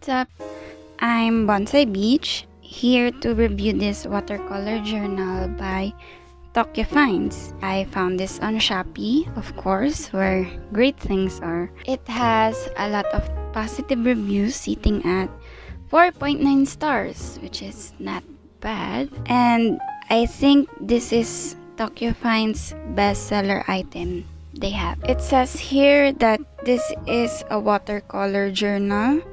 What's up? I'm Bonsai Beach, here to review this watercolor journal by Tokyo Finds. I found this on Shopee, of course, where great things are. It has a lot of positive reviews sitting at 4.9 stars, which is not bad. And I think this is Tokyo Finds' bestseller item they have. It says here that this is a watercolor journal,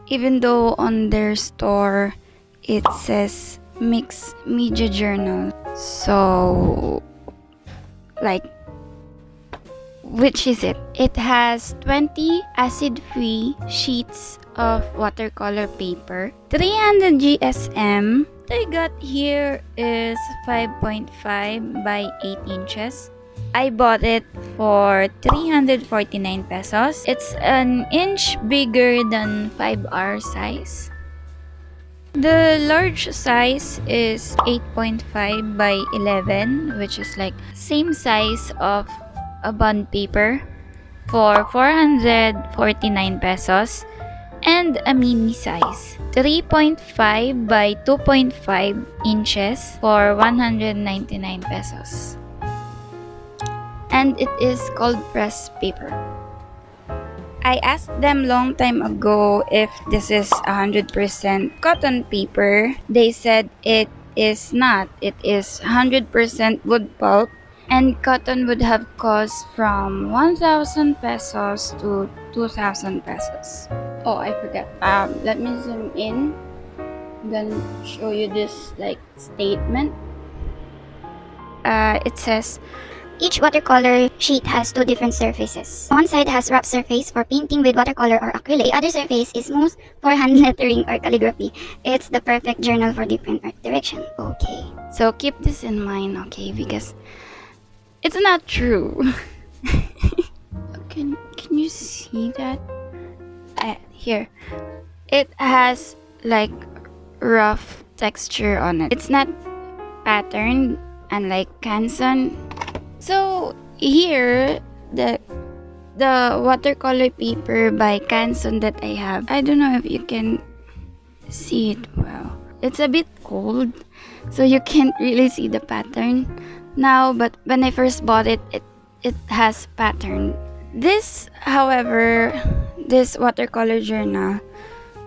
even though on their store it says mixed media journal. So, like, which is it? It has 20 acid-free sheets of watercolor paper, 300 GSM. What I got here is 5.5 by 8 inches. I bought it for 349 pesos. It's an inch bigger than 5R size. The large size is 8.5 by 11, which is like same size of a bond paper, for 449 pesos. And a mini size, 3.5 by 2.5 inches for 199 pesos. And it is called pressed paper. I asked them long time ago if this is 100% cotton paper. They said it is not. It is 100% wood pulp, and cotton would have cost from 1,000 pesos to 2,000 pesos. Oh, I forgot. Let me zoom in. I'm gonna show you this statement. It says, each watercolor sheet has two different surfaces. One side has rough surface for painting with watercolor or acrylic. The other surface is smooth for hand lettering or calligraphy. It's the perfect journal for different art direction. Okay. So keep this in mind, okay? Because it's not true. Can you see that? Here. It has like rough texture on it. It's not patterned, unlike Canson. So here, the watercolor paper by Canson that I have, I don't know if you can see it well. It's a bit cold, so you can't really see the pattern now, but when I first bought it, it has pattern. This, however, this watercolor journal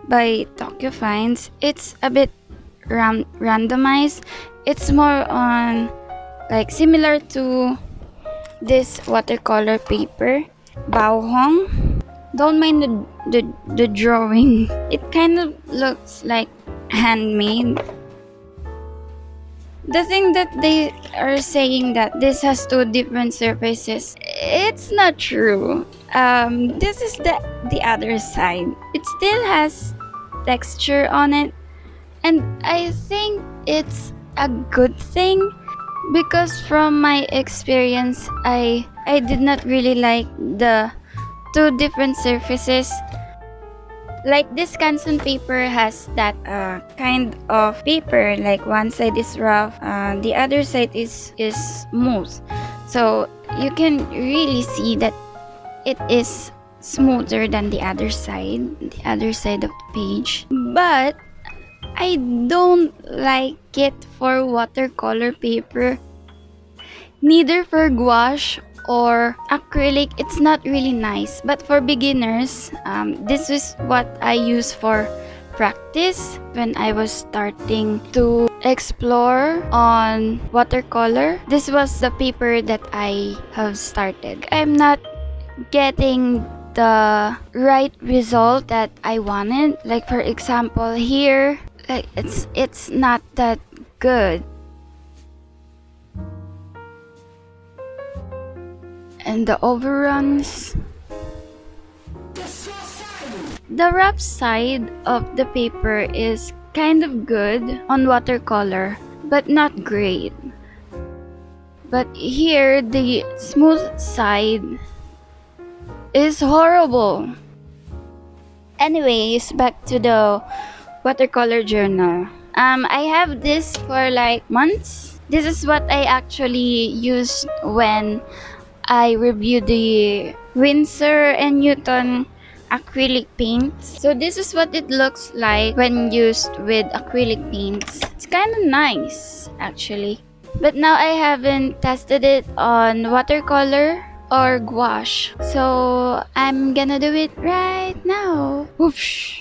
by Tokyo Finds, it's a bit randomized. It's more on similar to this watercolor paper, Baohong. Don't mind the drawing. It kind of looks like handmade. The thing that they are saying that this has two different surfaces, it's not true. This is the other side. It still has texture on it, and I think it's a good thing, because from my experience, I did not really like the two different surfaces. Like this Canson paper has that kind of paper, like one side is rough, the other side is smooth. So you can really see that it is smoother than the other side of the page. But I don't like it for watercolor paper, neither for gouache or acrylic. It's not really nice. But for beginners, this is what I use for practice when I was starting to explore on watercolor. This was the paper that I have started. I'm not getting the right result that I wanted. Like for example here, it's not that good. And the overruns, the rough side of the paper is kind of good on watercolor, but not great. But here, the smooth side is horrible. Anyways, back to the watercolor journal. I have this for months. This is what I actually used when I reviewed the Winsor & Newton acrylic paints. So this is what it looks like when used with acrylic paints. It's kind of nice actually. But now I haven't tested it on watercolor or gouache. So I'm gonna do it right now. Whoosh!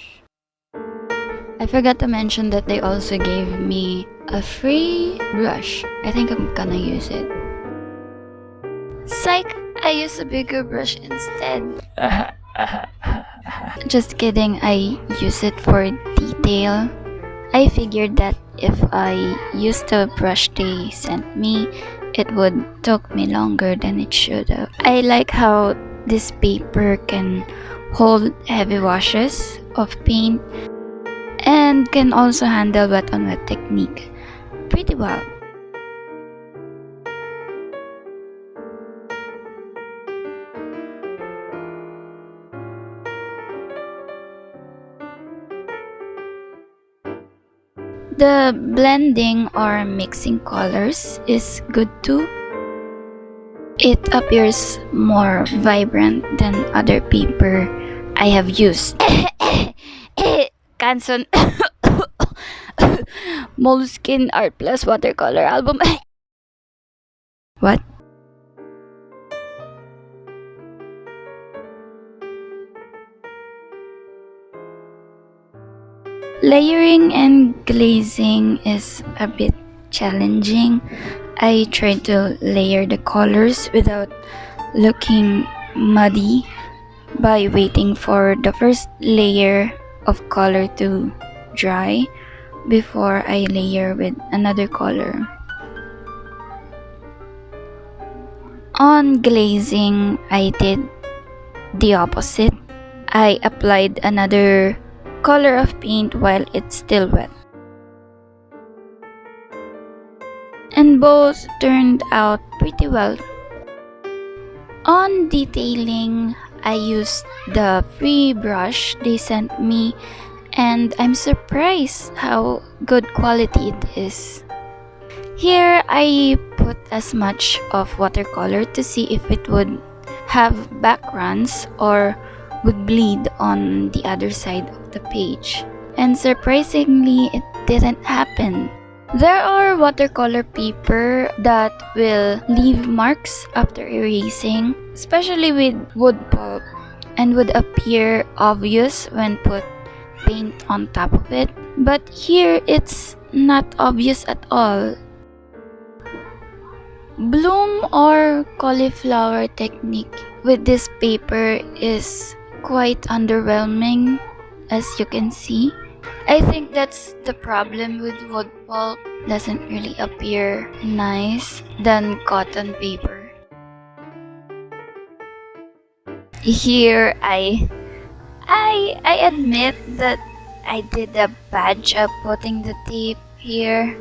I forgot to mention that they also gave me a free brush. I think I'm gonna use it. Psych! I use a bigger brush instead. Just kidding, I use it for detail. I figured that if I used the brush they sent me, it would take me longer than it should have. I like how this paper can hold heavy washes of paint and can also handle wet on wet technique pretty well. The blending or mixing colors is good too. It appears more vibrant than other paper I have used. Canson Moleskine Art Plus Watercolor Album. What? Layering and glazing is a bit challenging. I tried to layer the colors without looking muddy by waiting for the first layer of color to dry before I layer with another color. On glazing, I did the opposite. I applied another color of paint while it's still wet. And both turned out pretty well. On detailing, I used the free brush they sent me, and I'm surprised how good quality it is. Here, I put as much of watercolor to see if it would have backgrounds or would bleed on the other side of the page. And surprisingly, it didn't happen. There are watercolor paper that will leave marks after erasing, especially with wood pulp, and would appear obvious when put paint on top of it. But here, it's not obvious at all. Bloom or cauliflower technique with this paper is quite underwhelming, as you can see. I think that's the problem with wood pulp. Doesn't really appear nice than cotton paper. Here I admit that I did a bad job putting the tape here.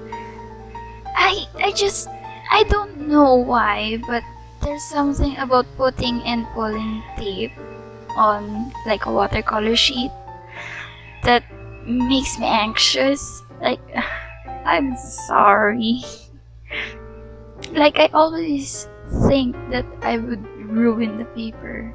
I don't know why, but there's something about putting and pulling tape on like a watercolor sheet that makes me anxious. Like, I'm sorry. Like, I always think that I would ruin the paper.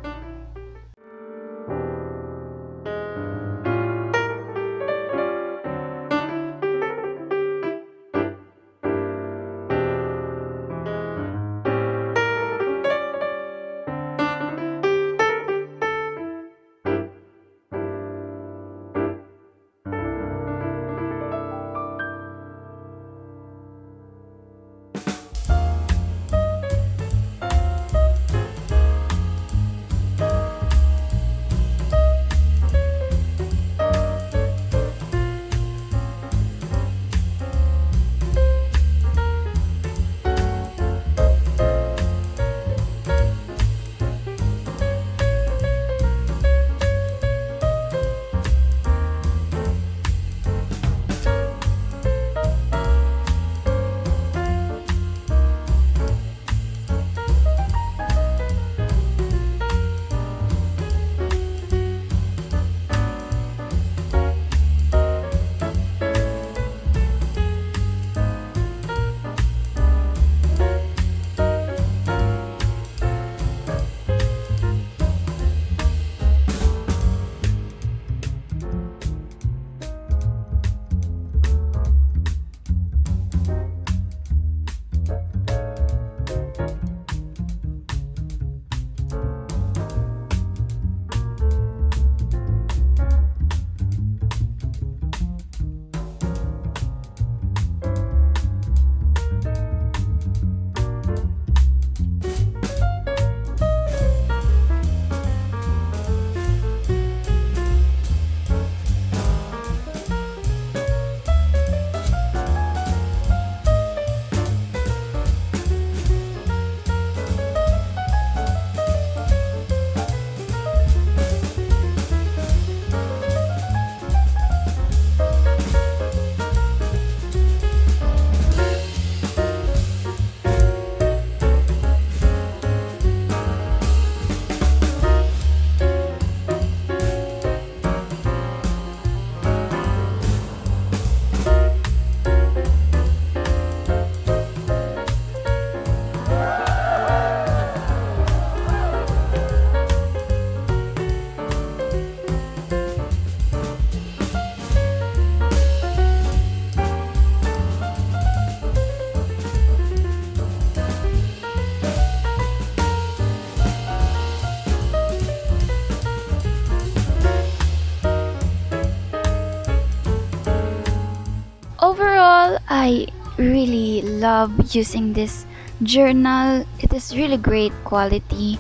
Overall, I really love using this journal. It is really great quality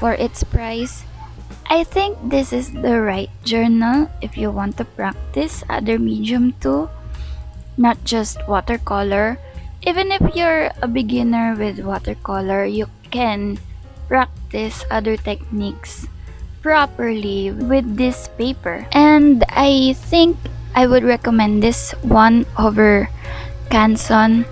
for its price. I think this is the right journal if you want to practice other medium too, not just watercolor. Even if you're a beginner with watercolor, you can practice other techniques properly with this paper. And I think I would recommend this one over Canson,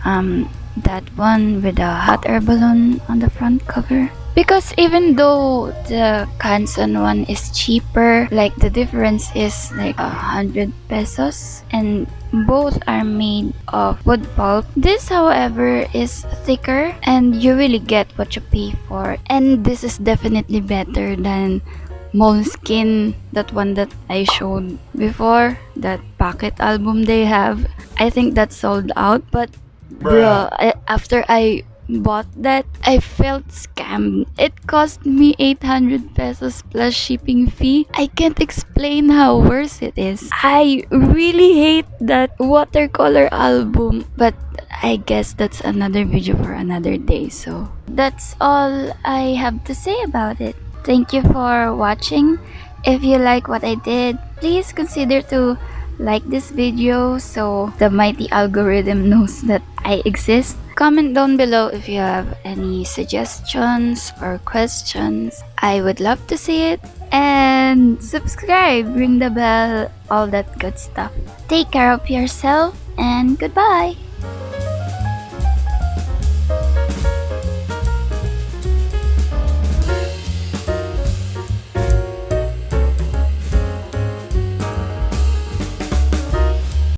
that one with a hot air balloon on the front cover. Because even though the Canson one is cheaper, like the difference is like 100 pesos, and both are made of wood pulp. This, however, is thicker and you really get what you pay for. And this is definitely better than Moleskine, that one that I showed before, that pocket album they have. I think that's sold out, but bro, after I bought that, I felt scammed. It cost me 800 pesos plus shipping fee. I can't explain how worse it is. I really hate that watercolor album, but I guess that's another video for another day. So that's all I have to say about it. Thank you for watching. If you like what I did, please consider to like this video so the mighty algorithm knows that I exist. Comment down below if you have any suggestions or questions. I would love to see it. And subscribe, ring the bell, all that good stuff. Take care of yourself and goodbye.